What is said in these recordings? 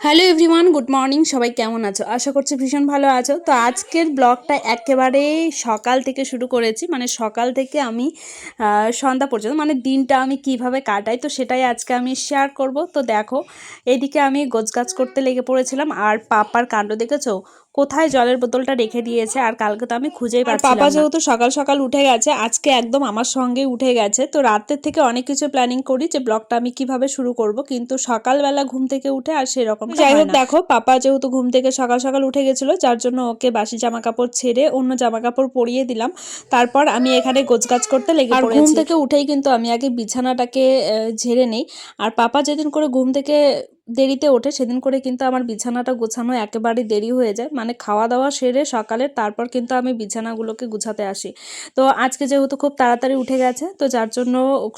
Hello everyone, good morning. সবাই কেমন আছো? আশা করছি ভীষণ ভালো আছো। তো আজকের ব্লগটা একেবারে সকাল থেকে শুরু করেছি, মানে সকাল থেকে আমি সন্ধ্যা পর্যন্ত, মানে দিনটা আমি কিভাবে কাটাই, তো সেটাই আজকে আমি শেয়ার করব। তো দেখো, এইদিকে আমি গোছগাছ করতে লেগে পড়েছিলাম, আর পাপার কাণ্ড দেখেছো, কোথায় জলের বোতলটা রেখে দিয়েছে, আর কালকে তো আমি খুঁজেই পাচ্ছিলাম না। পাপা যেহেতু সকাল সকাল উঠে গেছে, আজকে একদম আমার সঙ্গে উঠে গেছে, তো রাতের থেকে অনেক কিছু প্ল্যানিং করি যে ব্লগটা আমি কিভাবে শুরু করব, কিন্তু সকালবেলা ঘুম থেকে উঠে আর সেরকম যাই হোক। দেখো, পাপা যেহেতু ঘুম থেকে সকাল সকাল উঠে গেছিলো, যার জন্য ওকে বাসি জামা কাপড় ছেড়ে অন্য জামা কাপড় পরিয়ে দিলাম। তারপর আমি এখানে গোছগাছ করতে লেগে পড়েছি। আর ঘুম থেকে উঠেই কিন্তু আমি আগে বিছানাটাকে ঝেড়ে নেই। আর পাপা যেদিন করে ঘুম থেকে দেরিতে ওঠে সেদিন করে কিন্তু আমার বিছানাটা গোছানো একেবারে দেরি হয়ে যায়, মানে খাওয়া দাওয়া সেরে সকালের তারপর কিন্তু আমি বিছানাগুলোকে গুছাতে আসি। তো আজকে যেহেতু খুব তাড়াতাড়ি উঠে গেছে, তো যার জন্য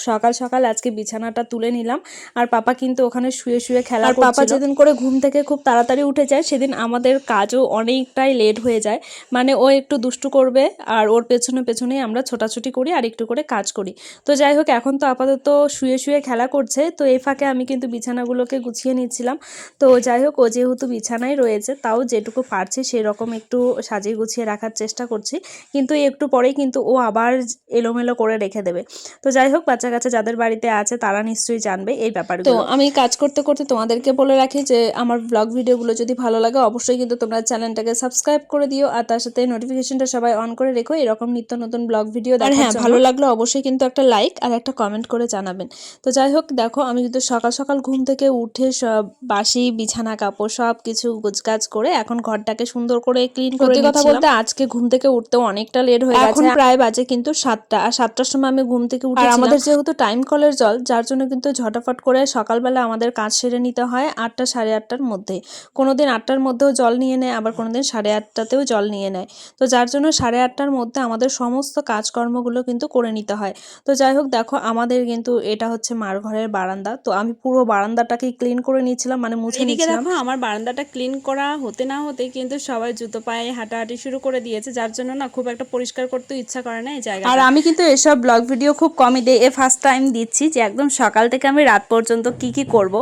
সকাল সকাল আজকে বিছানাটা তুলে নিলাম। আর পাপা কিন্তু ওখানে শুয়ে শুয়ে খেলা করছিল। আর পাপা যেদিন করে ঘুম থেকে খুব তাড়াতাড়ি উঠে যায় সেদিন আমাদের কাজও অনেকটাই লেট হয়ে যায়, মানে ও একটু দুষ্টু করবে আর ওর পেছনে পেছনেই আমরা ছোটাছুটি করি আর একটু করে কাজ করি। তো যাই হোক, এখন তো আপাতত শুয়ে শুয়ে খেলা করছে, তো এই ফাঁকে আমি কিন্তু বিছানাগুলোকে গুছিয়ে নিচ্ছিলাম। তো যাই হোক, ও যেহেতু বিছানায় রয়েছে, তাও যেটুকু পারছি সেরকম একটু সাজিয়ে গুছিয়ে রাখার চেষ্টা করছি, কিন্তু একটু পরেই কিন্তু ও আবার এলোমেলো করে রেখে দেবে। তো যাই হোক, বাচ্চা কাচ্চা যাদের বাড়িতে আছে তারা নিশ্চয়ই জানবে এই ব্যাপারগুলো। তো আমি কাজ করতে করতে তোমাদেরকে বলে রাখি যে আমার ব্লগ ভিডিওগুলো যদি ভালো লাগে অবশ্যই কিন্তু তোমরা চ্যানেলটাকে সাবস্ক্রাইব করে দিও, আর তার সাথে নোটিফিকেশনটা সবাই অন করে রেখো এরকম নিত্য নতুন ব্লগ ভিডিও দেখার জন্য। আর হ্যাঁ, ভালো লাগলে অবশ্যই কিন্তু একটা লাইক আর একটা কমেন্ট করে জানাবেন। তো যাই হোক, দেখো আমি কিন্তু সকাল সকাল ঘুম থেকে উঠে সব বাসি বিছানা কাপড় সব কিছু গোছগাছ করে এখন ঘরটাকে সুন্দর করে ক্লিন করে নিচ্ছিলাম। কথা বলতে আজকে ঘুম থেকে উঠতেও অনেকটা লেট হয়ে গেছে, এখন প্রায় বাজে কিন্তু 7টা, আর 7টার সময় আমি ঘুম থেকে উঠেছিলাম। আর আমাদের যেহেতু টাইম কলের জল, যার জন্য কিন্তু ঝটাফট করে সকালবেলা আমাদের কাজ সেরে নিতে হয় 8টা সাড়ে 8টার মধ্যে। কোনোদিন 8টার মধ্যেও জল নিয়ে নেয়, আবার কোনোদিন 8:30টাতেও জল নিয়ে নেয়। তো যার জন্য 8:30টার মধ্যে আমাদের সমস্ত কাজকর্মগুলো কিন্তু করে নিতে হয়। তো যাই হোক, দেখো আমাদের কিন্তু এটা হচ্ছে মার ঘরের বারান্দা, তো আমি পুরো বারান্দাটাকে ক্লিন করে নিয়েছিলাম, মানে মুছে নিয়েছিলাম। দেখো, আমার বারান্দাটা ক্লিন করা হতে না হতে কিন্তু সবাই জুতো পায়ে হাঁটাহাঁটি শুরু করে দিয়েছে, যার জন্য না খুব একটা পরিষ্কার করতে ইচ্ছা করে না এই জায়গাটা। আর আমি কিন্তু এসব ব্লগ ভিডিও খুব কমই দিই, ফার্স্ট টাইম দিচ্ছি যে একদম সকাল থেকে আমি রাত পর্যন্ত কি কি করব।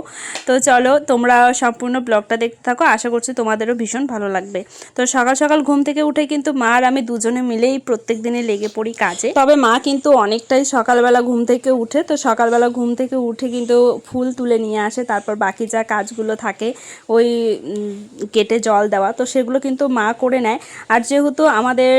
তো চলো তোমরা সম্পূর্ণ ব্লগটা দেখতে থাকো, আশা করছি তোমাদেরও ভীষণ ভালো লাগবে। তো সকাল সকাল ঘুম থেকে উঠে কিন্তু মা আর আমি দুজনে মিলেই প্রত্যেক দিনে লেগে পড়ি কাজে। তবে মা কিন্তু অনেকটাই সকালবেলা ঘুম থেকে উঠে, তো সকালবেলা ঘুম থেকে উঠে কিন্তু ফুল তুলে নিয়ে আসে, তারপর বাকি যা কাজগুলো থাকে ওই কেটে জল দেওয়া, তো সেগুলো কিন্তু মা করে নেয়। আর যেহেতু আমাদের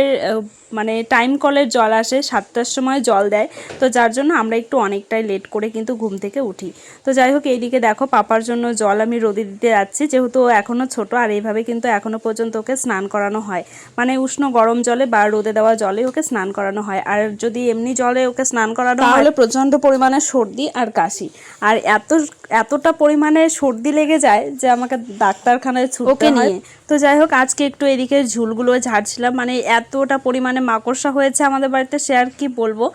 মানে টাইম কলের জল আসে 7টার সময় জল দেয়, তো যার জন্য আমরা একটু অনেকটাই লেট করে কিন্তু ঘুম থেকে উঠি। তো যাই হোক, এইদিকে দেখো পাপার জন্য জল আমি রোদে দিতে যাচ্ছি, যেহেতু ও এখনও ছোট, আর এইভাবে কিন্তু এখনও পর্যন্ত ওকে স্নান করানো হয়, মানে উষ্ণ গরম জলে বা রোদে দেওয়া জলে ওকে স্নান করানো হয়। আর যদি এমনি জলে ওকে স্নান করানো হয় তাহলে প্রচণ্ড পরিমাণে সর্দি আর কাশি, আর এতটা পরিমাণে সর্দি লেগে যায় যে আমাকে ডাক্তারখানায় ছুটতে হয়। তো যাই হোক, আজকে একটু এদিকে ঝুলগুলো ঝাড়ছিলাম, মানে এতটা পরিমাণে মাকড়সা হয়েছে আমাদের বাড়িতে, সে আর কি বলবো।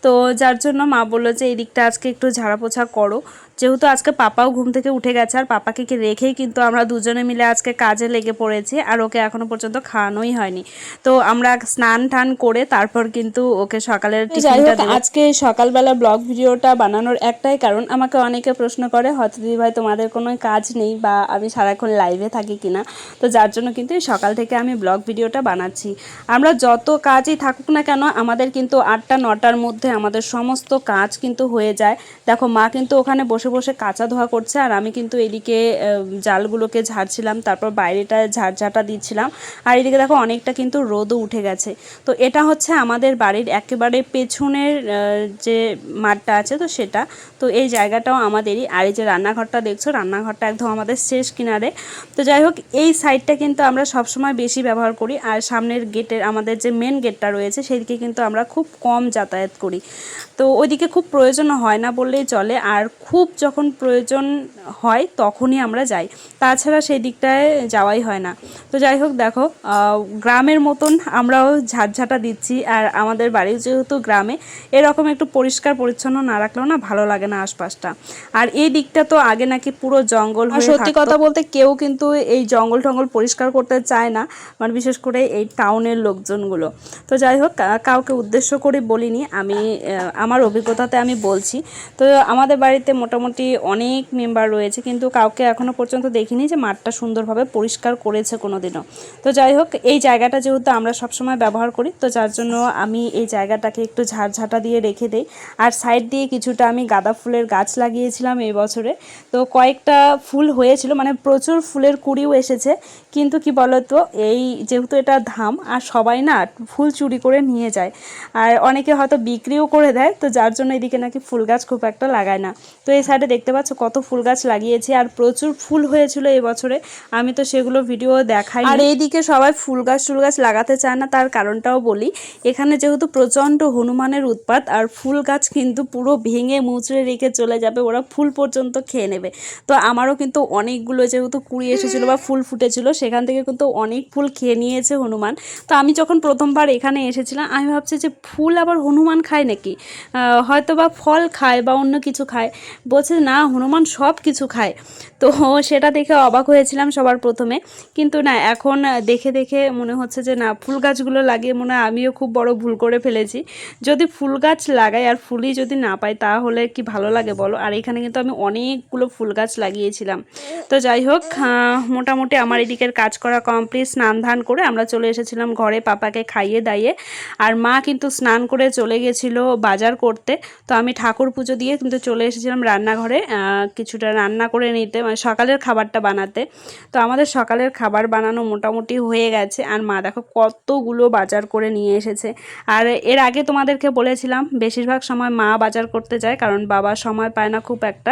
তো যার জন্য মা বললো যে এই দিকটা আজকে একটু ঝাড়া পোছা করো, যেহেতু আজকে পাপাও ঘুম থেকে উঠে গেছে, আর পাপাকে রেখেই কিন্তু আমরা দুজনে মিলে আজকে কাজে লেগে পড়েছি, আর ওকে এখনো পর্যন্ত খাওয়ানোই হয়নি। তো আমরা স্নান টান করে তারপর কিন্তু ওকে সকালের টিফিনটা দেব। আজকে সকালবেলা ব্লগ ভিডিওটা বানানোর একটাই কারণ, আমাকে অনেকে প্রশ্ন করে হয়তো দিদি ভাই তোমাদের কোনো কাজ নেই বা আমি সারাক্ষণ লাইভে থাকি কিনা, তো যার জন্য কিন্তু সকাল থেকে আমি ব্লগ ভিডিওটা বানাচ্ছি। আমরা যত কাজই থাকুক না কেন, আমাদের কিন্তু 8টা 9টার মধ্যে আমাদের সমস্ত কাজ কিন্তু হয়ে যায়। দেখো, মা কিন্তু ওখানে বসে বসে কাঁচা ধোয়া করছে, আর আমি কিন্তু এদিকে জালগুলোকে ঝাড়ছিলাম, তারপর বাইরেটা ঝাড়ঝাটা দিচ্ছিলাম। আর এদিকে দেখো অনেকটা কিন্তু রোদও উঠে গেছে। তো এটা হচ্ছে আমাদের বাড়ির একেবারে পেছনের যে মাঠটা আছে, তো সেটা, তো এই জায়গাটাও আমাদেরই। আর এই যে রান্নাঘরটা দেখছো, রান্নাঘরটা একদম আমাদের শেষ কিনারে। তো যাই হোক, এই সাইডটা কিন্তু আমরা সবসময় বেশি ব্যবহার করি, আর সামনের গেটের আমাদের যে মেন গেটটা রয়েছে সেদিকে কিন্তু আমরা খুব কম যাতায়াত করি, তো ওইদিকে খুব প্রয়োজন হয় না বললেই চলে, আর খুব যখন প্রয়োজন হয় তখনই আমরা যাই, তাছাড়া সেই দিকটায় যাওয়াই হয় না। তো যাই হোক, দেখো গ্রামের মতন আমরাও ঝাড়ঝাটা দিচ্ছি, আর আমাদের বাড়ি যেহেতু গ্রামে, এরকম একটু পরিষ্কার পরিচ্ছন্ন না রাখলেও না ভালো লাগে না আশপাশটা। আর এই দিকটা তো আগে নাকি পুরো জঙ্গল হয়ে থাকতো। সত্যি কথা বলতে কেউ কিন্তু এই জঙ্গল টঙ্গল পরিষ্কার করতে চায় না, মানে বিশেষ করে এই টাউনের লোকজনগুলো। তো যাই হোক, কাউকে উদ্দেশ্য করে বলিনি, আমি আমার অভিজ্ঞতাতে আমি বলছি। তো আমাদের বাড়িতে মোটামুটি মোটামুটি অনেক মেম্বার রয়েছে, কিন্তু কাউকে এখনও পর্যন্ত দেখিনি যে মাঠটা সুন্দরভাবে পরিষ্কার করেছে কোনো দিনও। তো যাই হোক, এই জায়গাটা যেহেতু আমরা সবসময় ব্যবহার করি, তো যার জন্য আমি এই জায়গাটাকে একটু ঝাড়ঝাঁটা দিয়ে রেখে দেই। আর সাইড দিয়ে কিছুটা আমি গাঁদা ফুলের গাছ লাগিয়েছিলাম এই বছরে। তো কয়েকটা ফুল হয়েছিল, মানে প্রচুর ফুলের কুড়িও এসেছে। কিন্তু কি বলতো, এই যেহেতু এটা ধাম আর সবাই না ফুল চুরি করে নিয়ে যায়, আর অনেকে হয়তো বিক্রিও করে দেয়, তো যার জন্য এদিকে নাকি ফুল গাছ খুব একটা লাগায় না। তো এই সাইডে দেখতে পাচ্ছ কত ফুল গাছ লাগিয়েছি, আর প্রচুর ফুল হয়েছিল এই বছরে। আমি তো সেগুলো ভিডিও দেখাই। আর এইদিকে সবাই ফুল গাছ লাগাতে চায় না, তার কারণটাও বলি। এখানে যেহেতু প্রচণ্ড হনুমানের উৎপাত, আর ফুল গাছ কিন্তু পুরো ভেঙে মুচড়ে রেখে চলে যাবে, ওরা ফুল পর্যন্ত খেয়ে নেবে। তো আমারও কিন্তু অনেকগুলো যেহেতু কুড়ি এসেছিলো বা ফুল ফুটেছিল, সেখান থেকে কিন্তু অনেক ফুল খেয়ে নিয়েছে হনুমান। তো আমি যখন প্রথমবার এখানে এসেছিলাম, আমি ভাবছি যে ফুল আবার হনুমান খায় নাকি, হয়তো বা ফল খায় বা অন্য কিছু খায়। বলছে না, হনুমান সব কিছু খায়। তো সেটা দেখে অবাক হয়েছিলাম সবার প্রথমে, কিন্তু না, এখন দেখে দেখে মনে হচ্ছে যে না, ফুল গাছগুলো লাগিয়ে মনে হয় আমিও খুব বড় ভুল করে ফেলেছি। যদি ফুল গাছ লাগাই আর ফুলই যদি না পাই, তাহলে কি ভালো লাগে বলো। আর এখানে কিন্তু আমি অনেকগুলো ফুল গাছ লাগিয়েছিলাম। তো যাই হোক, মোটামুটি আমার এদিকের কাজ করা কমপ্লিট। স্নান ধান করে আমরা চলে এসেছিলাম ঘরে পাপাকে খাইয়ে দাইয়ে। আর মা কিন্তু স্নান করে চলে গেছিলো বাজার করতে। তো আমি ঠাকুর পুজো দিয়ে কিন্তু চলে এসেছিলাম রান্নাঘরে কিছুটা রান্না করে নিতে, মানে সকালের খাবারটা বানাতে। তো আমাদের সকালের খাবার বানানো মোটামুটি হয়ে গেছে। আর মা দেখো কতগুলো বাজার করে নিয়ে এসেছে। আর এর আগে তোমাদেরকে বলেছিলাম বেশিরভাগ সময় মা বাজার করতে যায়, কারণ বাবা সময় পায় না খুব একটা।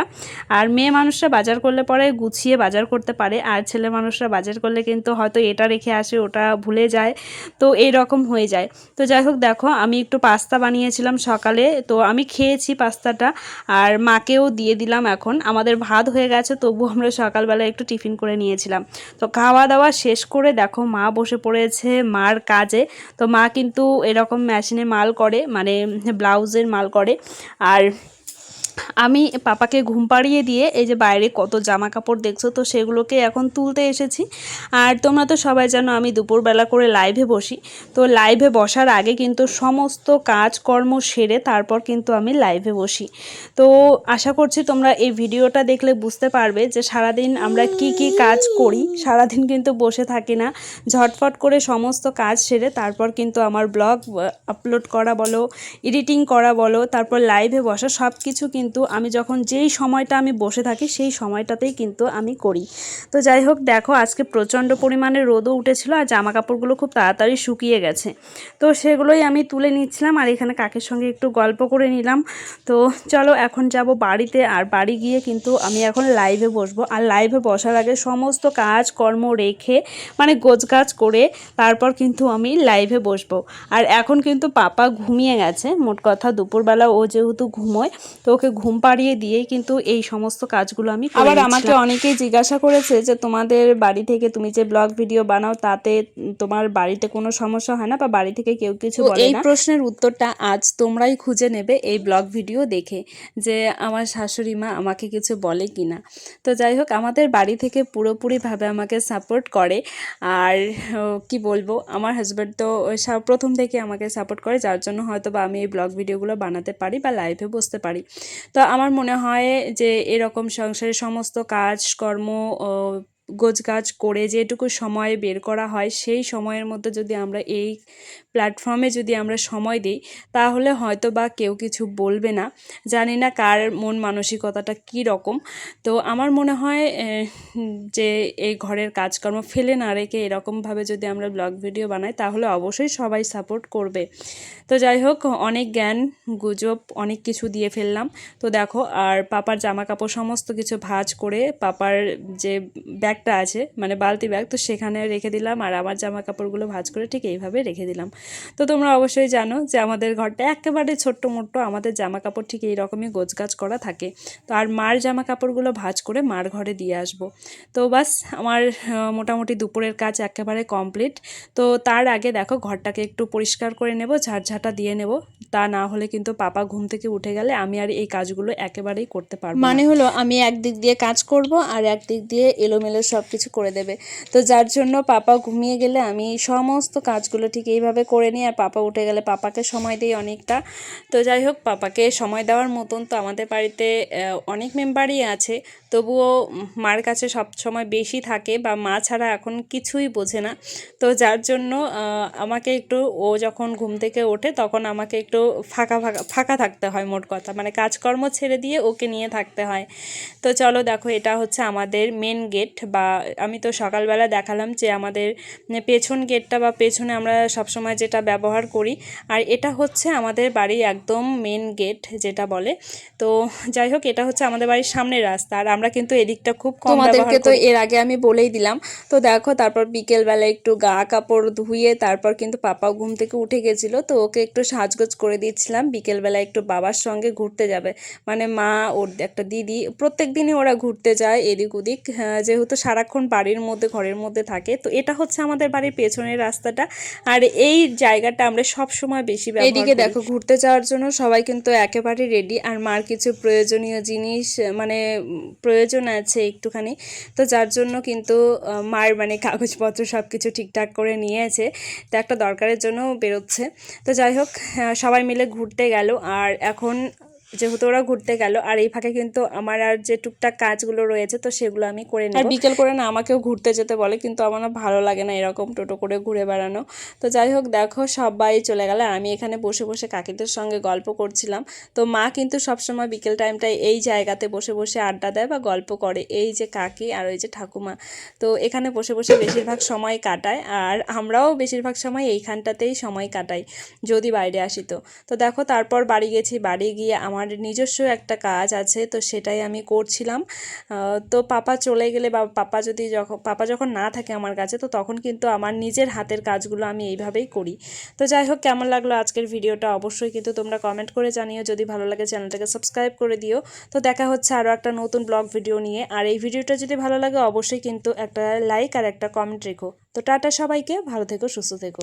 আর মেয়ে মানুষরা বাজার করলে পরে গুছিয়ে বাজার করতে পারে, আর ছেলে মানুষরা বাজার করলে কিন্তু হয়তো এটা রেখে আসে, ওটা ভুলে যায়, তো এই রকম হয়ে যায়। তো যাই হোক, দেখো আমি একটু পাস্তা বানিয়েছিলাম সকালে, তো আমি খেয়েছি পাস্তাটা, আর মাকেও দিয়ে দিলাম। এখন আমাদের ভাত হয়ে গেছে, তবু আমরা সকালবেলা একটু টিফিন করে নিয়েছিলাম। তো খাওয়া দাওয়া শেষ করে দেখো মা বসে পড়েছে মার কাজে। তো মা কিন্তু এরকম মেশিনে মাল করে, মানে ব্লাউজের মাল করে। আর আমি পাপাকে ঘুম পাড়িয়ে দিয়ে এই যে বাইরে কত জামা কাপড় দেখছো, তো সেগুলোকে এখন তুলতে এসেছি। আর তোমরা তো সবাই জানো আমি দুপুরবেলা করে লাইভে বসি। তো লাইভে বসার আগে কিন্তু সমস্ত কাজকর্ম সেরে তারপর কিন্তু আমি লাইভে বসি। তো আশা করছি তোমরা এই ভিডিওটা দেখলে বুঝতে পারবে যে সারাদিন আমরা কি কি কাজ করি। সারাদিন কিন্তু বসে থাকি না, ঝটফট করে সমস্ত কাজ সেরে তারপর কিন্তু আমার ব্লগ আপলোড করা বলো, এডিটিং করা বলো, তারপর লাইভে বসা, সব কিছু কিন্তু আমি যখন যেই সময়টা আমি বসে থাকি সেই সময়টাতেই কিন্তু আমি করি। তো যাই হোক, দেখো আজকে প্রচণ্ড পরিমাণে রোদও উঠেছিল, আর জামা কাপড়গুলো খুব তাড়াতাড়ি শুকিয়ে গেছে। তো সেগুলোই আমি তুলে নিচ্ছিলাম, আর এখানে কাকের সঙ্গে একটু গল্প করে নিলাম। তো চলো এখন যাব বাড়িতে, আর বাড়ি গিয়ে কিন্তু আমি এখন লাইভে বসবো। আর লাইভে বসার আগে সমস্ত কাজ কর্ম রেখে, মানে গোছগাছ করে তারপর কিন্তু আমি লাইভে বসবো। আর এখন কিন্তু পাপা ঘুমিয়ে গেছে, মোট কথা দুপুরবেলা ও যেহেতু ঘুমোয়, তো ওকে ঘুম পাড়িয়ে দিয়েই কিন্তু এই সমস্ত কাজগুলো আমি করে নিচ্ছিলাম। আবার আমাকে অনেকেই জিজ্ঞাসা করেছে যে তোমাদের বাড়ি থেকে তুমি যে ব্লগ ভিডিও বানাও, তাতে তোমার বাড়িতে কোনো সমস্যা হয় না, বা বাড়ি থেকে কেউ কিছু বলে না? এই প্রশ্নের উত্তরটা আজ তোমরাই খুঁজে নেবে এই ব্লগ ভিডিও দেখে, যে আমার শাশুড়ি মা আমাকে কিছু বলে কি না। তো যাই হোক, আমাদের বাড়ি থেকে পুরোপুরিভাবে আমাকে সাপোর্ট করে। আর কি বলবো, আমার হাজব্যান্ড তো প্রথম থেকে আমাকে সাপোর্ট করে, যার জন্য হয়তো বা আমি এই ব্লগ ভিডিওগুলো বানাতে পারি বা লাইভে বসতে পারি। তো আমার মনে হয় যে এরকম সংসারের সমস্ত কাজকর্ম গোছগাছ করে যেটুকু সময় বের করা হয়, সেই সময়ের মধ্যে যদি আমরা এই প্ল্যাটফর্মে যদি আমরা সময় দিই, তাহলে হয়তো বা কেউ কিছু বলবে না। জানি না কার মন মানসিকতাটা কী রকম। তো আমার মনে হয় যে এই ঘরের কাজকর্ম ফেলে না রেখে এরকমভাবে যদি আমরা ব্লগ ভিডিও বানাই, তাহলে অবশ্যই সবাই সাপোর্ট করবে। তো যাই হোক, অনেক জ্ঞান গুজব অনেক কিছু দিয়ে ফেললাম। তো দেখো, আর পাপার জামা কাপড় সমস্ত কিছু ভাঁজ করে পাপার যে ব্যাগটা আছে, মানে বালতি ব্যাগ, তো সেখানে রেখে দিলাম। আর আমার জামা কাপড়গুলো ভাঁজ করে ঠিক এইভাবে রেখে দিলাম। তো তোমরা অবশ্যই জানো যে আমাদের ঘরটা একেবারে ছোট্ট মোট্ট, আমাদের জামা কাপড় ঠিক এইরকমই গোছগাছ করা থাকে। তো আর মার জামা কাপড়গুলো ভাঁজ করে মার ঘরে দিয়ে আসবো। তো বাস আমার মোটামুটি দুপুরের কাজ একেবারে কমপ্লিট। তো তার আগে দেখো ঘরটাকে একটু পরিষ্কার করে নেব, ঝাড়ঝাঁটা দিয়ে নেব। তা না হলে কিন্তু পাপা ঘুম থেকে উঠে গেলে আমি আর এই কাজগুলো একেবারেই করতে পারবো না। মানে হলো আমি একদিক দিয়ে কাজ করব আর একদিক দিয়ে এলোমেলো সব কিছু করে দেবে। তো যার জন্য পাপা ঘুমিয়ে গেলে আমি সমস্ত কাজগুলো ঠিক এইভাবে করে নিই, আর পাপা উঠে গেলে পাপাকে সময় দিই অনেকটা। তো যাই হোক, পাপাকে সময় দেওয়ার মতন তো আমাদের বাড়িতে অনেক মেম্বারই আছে, তবুও মার কাছে সব সময় বেশি থাকে, বা মা ছাড়া এখন কিছুই বোঝে না। তো যার জন্য আমাকে একটু, ও যখন ঘুম থেকে ওঠে তখন আমাকে একটু ফাঁকা ফাঁকা ফাঁকা থাকতে হয়, মোট কথা মানে কাজকর্ম ছেড়ে দিয়ে ওকে নিয়ে থাকতে হয়। তো চলো দেখো, এটা হচ্ছে আমাদের মেন গেট, বা আমি তো সকালবেলা দেখালাম যে আমাদের পেছন গেটটা, বা পেছনে আমরা সবসময় যেটা ব্যবহার করি, আর এটা হচ্ছে আমাদের বাড়ির একদম মেন গেট যেটা বলে। তো যাই হোক, এটা হচ্ছে আমাদের বাড়ির সামনের রাস্তা, আর আমরা কিন্তু এদিকটা খুব কম ব্যবহার করি। তো এর আগে আমি বলেই দিলাম। তো দেখো, তারপর বিকেলবেলা একটু গা কাপড় ধুয়ে তারপর কিন্তু পাপাও ঘুম থেকে উঠে গেছিলো, তো ওকে একটু সাজগোজ করে দিচ্ছিলাম। বিকেলবেলা একটু বাবার সঙ্গে ঘুরতে যাবে, মানে মা, ওর একটা দিদি, প্রত্যেক দিনই ওরা ঘুরতে যায় এদিক ওদিক, যেহেতু সারাক্ষণ বাড়ির মধ্যে ঘরের মধ্যে থাকে। তো এটা হচ্ছে আমাদের বাড়ির পেছনের রাস্তাটা, আর এই জায়গাটা আমরা সব সময় বেশি ব্যবহার করি। এদিকে দেখো, ঘুরতে যাওয়ার জন্য সবাই কিন্তু একেবারে রেডি, আর মার কিছু প্রয়োজনীয় জিনিস মানে প্রয়োজন আছে একটুখানি, তো যার জন্য কিন্তু মার মানে কাগজপত্র সব কিছু ঠিকঠাক করে নিয়েছে, তো একটা দরকারের জন্য বেরোচ্ছে। তো যাই হোক, সবাই মিলে ঘুরতে গেল, আর এখন যেহেতু ওরা ঘুরতে গেল, আর এই ফাঁকে কিন্তু আমার আর যে টুকটাক কাজগুলো রয়েছে তো সেগুলো আমি করে নেব। আর বিকেল করে না আমাকেও ঘুরতে যেতে বলে, কিন্তু আমার না ভালো লাগে না এরকম টোটো করে ঘুরে বেড়ানো। তো যাই হোক, দেখো সবাই চলে গেল, আর আমি এখানে বসে বসে কাকিদের সঙ্গে গল্প করছিলাম। তো মা কিন্তু সবসময় বিকেল টাইমটায় এই জায়গাতে বসে বসে আড্ডা দেয় বা গল্প করে, এই যে কাকি আর ওই যে ঠাকুমা, তো এখানে বসে বসে বেশিরভাগ সময় কাটায়, আর আমরাও বেশিরভাগ সময় এইখানটাতেই সময় কাটাই যদি বাইরে আসি। তো দেখো, তারপর বাড়ি গেছি, বাড়ি গিয়ে আমার নিজস্ব একটা কাজ আছে, তো সেটাই আমি করছিলাম। তো পাপা চলে গেলে, বা পাপা যখন না থাকে আমার কাছে, তো তখন কিন্তু আমার নিজের হাতের কাজগুলো আমি এইভাবেই করি। তো যাই হোক, কেমন লাগলো আজকের ভিডিওটা অবশ্যই কিন্তু তোমরা কমেন্ট করে জানিও, যদি ভালো লাগে চ্যানেলটাকে সাবস্ক্রাইব করে দিও। তো দেখা হচ্ছে আরও একটা নতুন ব্লগ ভিডিও নিয়ে, আর এই ভিডিওটা যদি ভালো লাগে অবশ্যই কিন্তু একটা লাইক আর একটা কমেন্ট রেখো। তো টাটা সবাইকে, ভালো থেকো, সুস্থ থেকো।